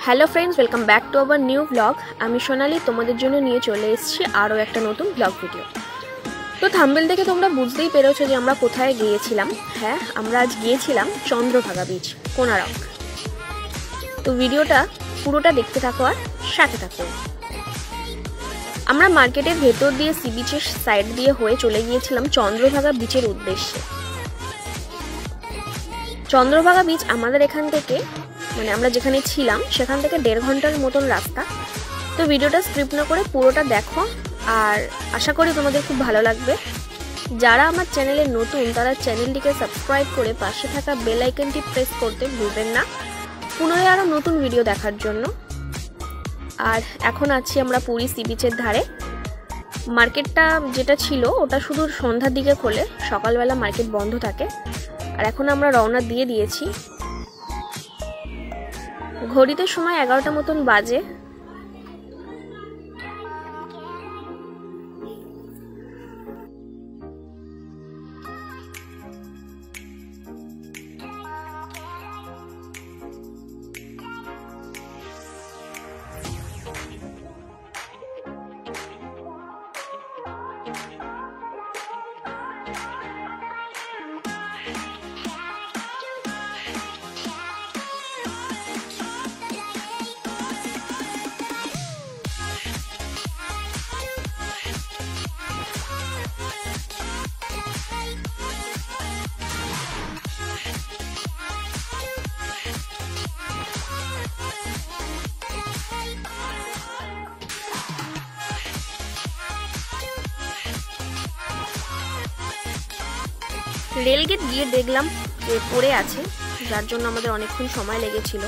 Hello friends, welcome back to our new blog. আমি সোনালি তোমাদের জন্য নিয়ে চলে এসেছি আরও একটা নতুন ব্লগ ভিডিও। তো থাম্বনেল দেখে তোমরা বুঝতেই পেরেছো যে আমরা কোথায় গিয়েছিলাম। হ্যাঁ, আমরা আজ গিয়েছিলাম চন্দ্রভাগা বিচ, কোনারক। তো ভিডিওটা পুরোটা দেখতে থাকো আর সাথে থাকো। আমরা মার্কেটের ভেতর দিয়ে সি বিচের সাইড দিয়ে হয়ে চলে গিয়েছিলাম চন্দ্রভাগা বিচের উদ্দেশ্যে। চন্দ্রভাগা বিচ আমাদের এখান থেকে আমরা যেখানে ছিলাম সেখান থেকে 1.5 ঘন্টার মতন রাস্তা। তো ভিডিওটা স্ক্রিপ্ট না করে পুরোটা দেখো, আর আশা করি তোমাদের খুব ভালো লাগবে। যারা আমার চ্যানেলে নতুন তারা চ্যানেলটিকে সাবস্ক্রাইব করে পাশে থাকা বেল আইকনটি প্রেস করতে ভুলবেন না পুনরায় আরও নতুন ভিডিও দেখার জন্য। আর এখন আছি আমরা পুরী সি বিচের ধারে। মার্কেটটা যেটা ছিল ওটা শুধু সন্ধ্যার দিকে খোলে, সকালবেলা মার্কেট বন্ধ থাকে। আর এখন আমরা রওনা দিয়ে দিয়েছি। ঘড়িতে সময় 11টা মতন বাজে। রেলগেট গিয়ে দেখলাম যে পড়ে আছে, যার জন্য আমাদের অনেকক্ষণ সময় লেগেছিল।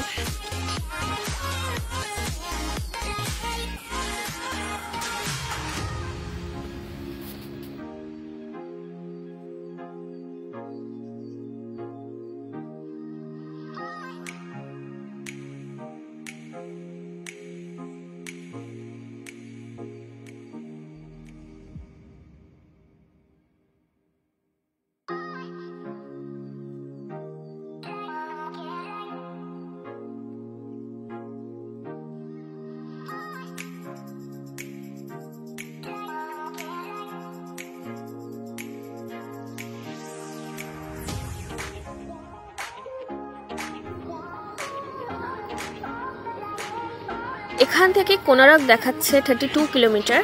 এখান থেকে কোনারক দেখাচ্ছে 32 কিলোমিটার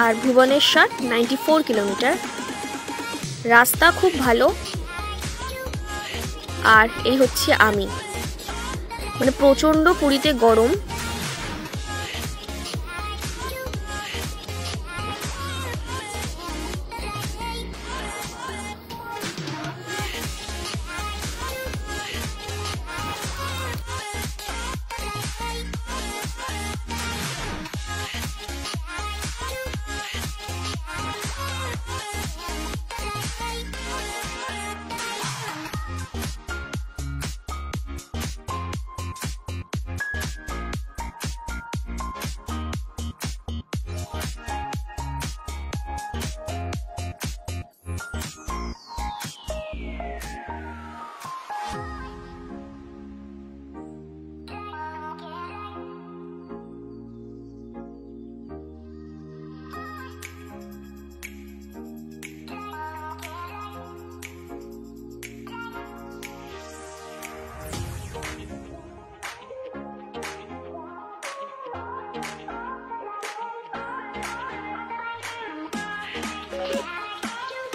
আর ভুবনেশ্বর 94 কিলোমিটার। রাস্তা খুব ভালো। আর এই হচ্ছে আমি, প্রচন্ড পুরীতে গরম।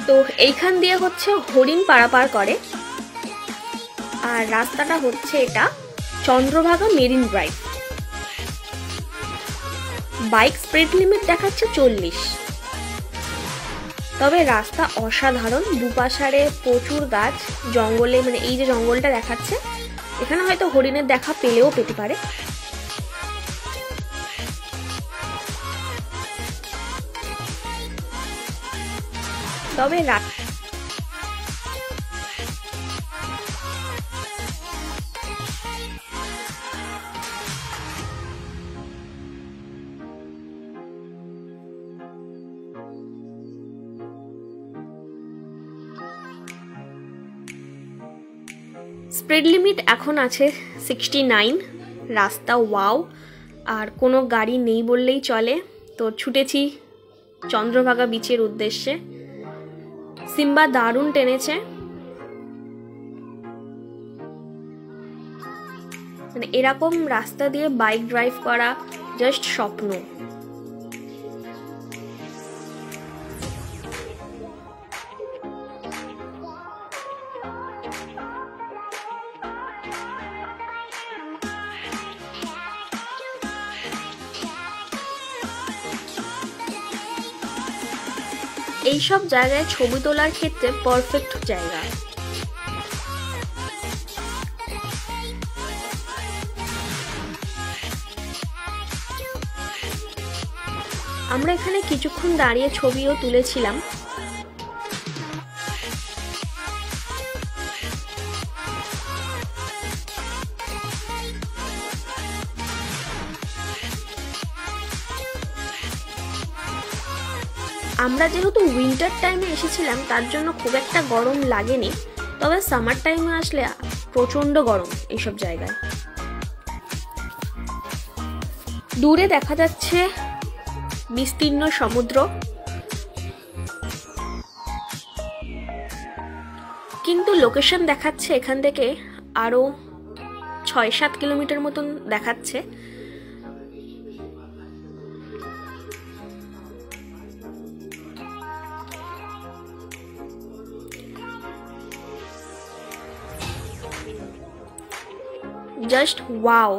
তো এইখান দিয়ে হচ্ছে হরিণ পারাপার করে। আর রাস্তাটা হচ্ছে এটা Chandrabhaga marine drive. Bike speed limit দেখাচ্ছে 40। তবে রাস্তা অসাধারণ, দুপাশারে প্রচুর গাছ, জঙ্গলে এই যে জঙ্গলটা দেখাচ্ছে এখানে হয়তো হরিণের দেখা পেলেও পেতে পারে। তবে স্পিড লিমিট এখন আছে 69। রাস্তা ওয়াও, আর কোনো গাড়ি নেই বললেই চলে। তো ছুটেছি চন্দ্রভাগা বিচের উদ্দেশ্যে। সিম্বা দারুণ টেনেছে, মানে এরকম রাস্তা দিয়ে বাইক ড্রাইভ করা জাস্ট স্বপ্ন। এইসব জায়গায় ছবি তোলার ক্ষেত্রে পারফেক্ট জায়গা। আমরা এখানে কিছুক্ষণ দাঁড়িয়ে ছবিও তুলেছিলাম। আমরা যেহেতু উইন্টার টাইমে এসেছিলাম তার জন্য খুব একটা গরম লাগেনি, তবে সামার টাইমে আসলে প্রচণ্ড গরম এইসব জায়গায়। দূরে দেখা যাচ্ছে বিস্তীর্ণ সমুদ্র, কিন্তু লোকেশন দেখাচ্ছে এখান থেকে আরো 6-7 কিলোমিটার মতন দেখাচ্ছে। জাস্ট ওয়াও,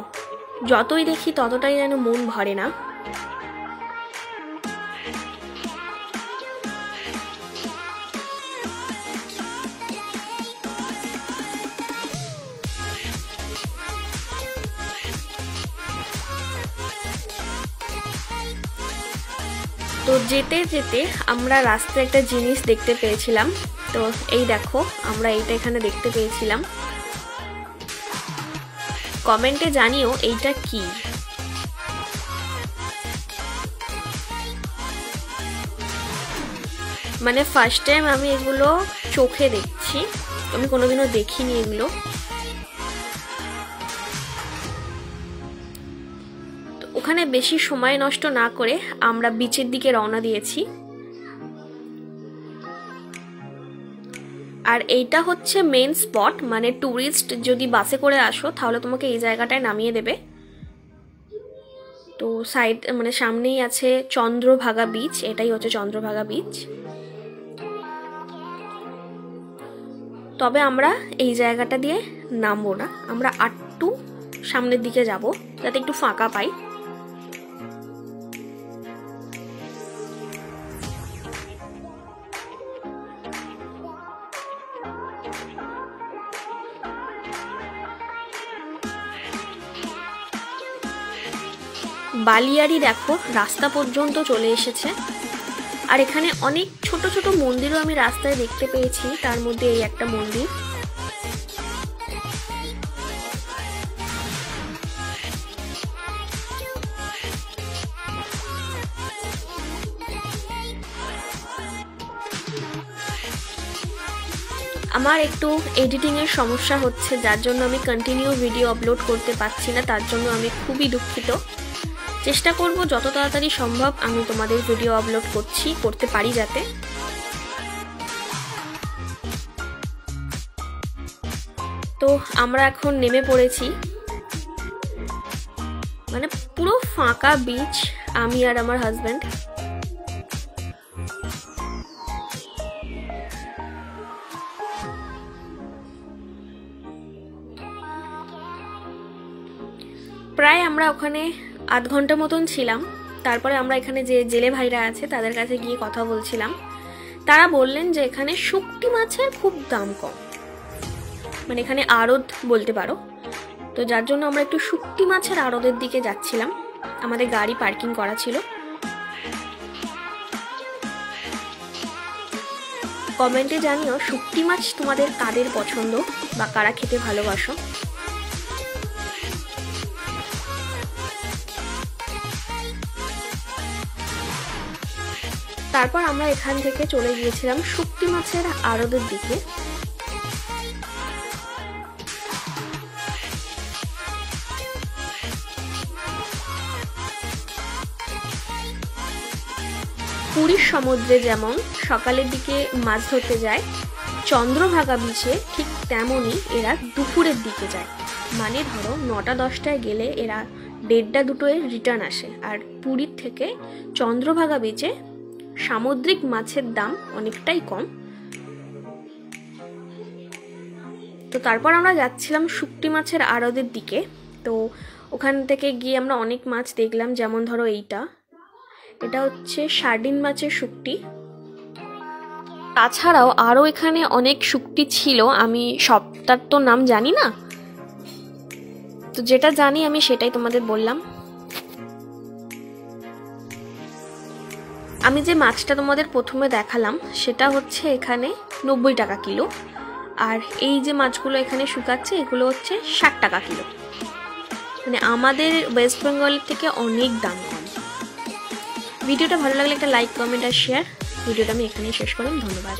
যতই দেখি ততটাই যেন মন ভরে না। তো যেতে যেতে আমরা রাস্তায় একটা জিনিস দেখতে পেয়েছিলাম। তো এই দেখো, আমরা এইটা এখানে দেখতে পেয়েছিলাম। কমেন্টে জানিও এইটা কি। মানে ফার্স্ট টাইম আমি এগুলো চোখে দেখছি, আমি কোনোদিনও দেখিনি এগুলো। তো ওখানে বেশি সময় নষ্ট না করে আমরা বিচের দিকে রওনা দিয়েছি। আর এইটা হচ্ছে মেন স্পট, মানে ট্যুরিস্ট যদি বাসে করে আসো তাহলে তোমাকে এই জায়গাটায় নামিয়ে দেবে। তো সাইড মানে সামনেই আছে চন্দ্রভাগা বিচ, এটাই হচ্ছে চন্দ্রভাগা বিচ। তবে আমরা এই জায়গাটা দিয়ে নামবো না, আমরা একটু সামনের দিকে যাব যাতে একটু ফাঁকা পাই। বালিয়াড়ি দেখো রাস্তা পর্যন্ত চলে এসেছে। আর এখানে অনেক ছোট ছোট মন্দিরও আমি রাস্তায় দেখতে পেয়েছি, তার মধ্যে এই একটা মন্দির। আমার একটু এডিটিংয়ের সমস্যা হচ্ছে, যার জন্য আমি কন্টিনিউ ভিডিও আপলোড করতে পারছি না, তার জন্য আমি খুবই দুঃখিত। চেষ্টা করব যত তাড়াতাড়ি সম্ভব আমি তোমাদের ভিডিও আপলোড করতে পারি যাতে। তো আমরা এখন নেমে পড়েছি, মানে পুরো ফাঁকা বিচ, আমি আর আমার হাজব্যান্ড। প্রায় আমরা ওখানে আধ ঘন্টা মতন ছিলাম। তারপরে আমরা এখানে যে জেলে ভাইরা আছে তাদের কাছে গিয়ে কথা বলছিলাম। তারা বললেন যে এখানে শুকটি মাছের খুব দাম কম, মানে এখানে আড়ত বলতে পারো। তো যার জন্য আমরা একটু শুকটি মাছের আড়তের দিকে যাচ্ছিলাম, আমাদের গাড়ি পার্কিং করা ছিল। কমেন্টে জানিও শুকটি মাছ তোমাদের কাদের পছন্দ বা কারা খেতে ভালোবাসো। তারপর আমরা এখান থেকে চলে গিয়েছিলাম শুকটি মাছের আড়তের দিকে। পুরীর সমুদ্রে যেমন সকালের দিকে মাছ ধরতে যায়, চন্দ্রভাগা বিচে ঠিক তেমনই এরা দুপুরের দিকে যায়। মানে ধরো 9টা-10টায় গেলে এরা 1:30-2টোয় রিটার্ন আসে। আর পুরীর থেকে চন্দ্রভাগা বিচে সামুদ্রিক মাছের দাম অনেকটাই কম। তো তারপর আমরা যাচ্ছিলাম শুকটি মাছের আড়তের দিকে। তো ওখান থেকে গিয়ে আমরা অনেক মাছ দেখলাম, যেমন ধরো এটা হচ্ছে সার্ডিন মাছের শুকটি। তাছাড়াও আরও এখানে অনেক শুকটি ছিল, আমি সবটার তো নাম জানি না, তো যেটা জানি আমি সেটাই তোমাদের বললাম। আমি যে মাছটা তোমাদের প্রথমে দেখালাম সেটা হচ্ছে এখানে 90 টাকা কিলো, আর এই যে মাছগুলো এখানে শুকাচ্ছে এগুলো হচ্ছে 60 টাকা কিলো। মানে আমাদের ওয়েস্ট বেঙ্গলের থেকে অনেক দাম কম। ভিডিওটা ভালো লাগলে একটা লাইক, কমেন্ট আর শেয়ার। ভিডিওটা আমি এখানেই শেষ করলাম। ধন্যবাদ।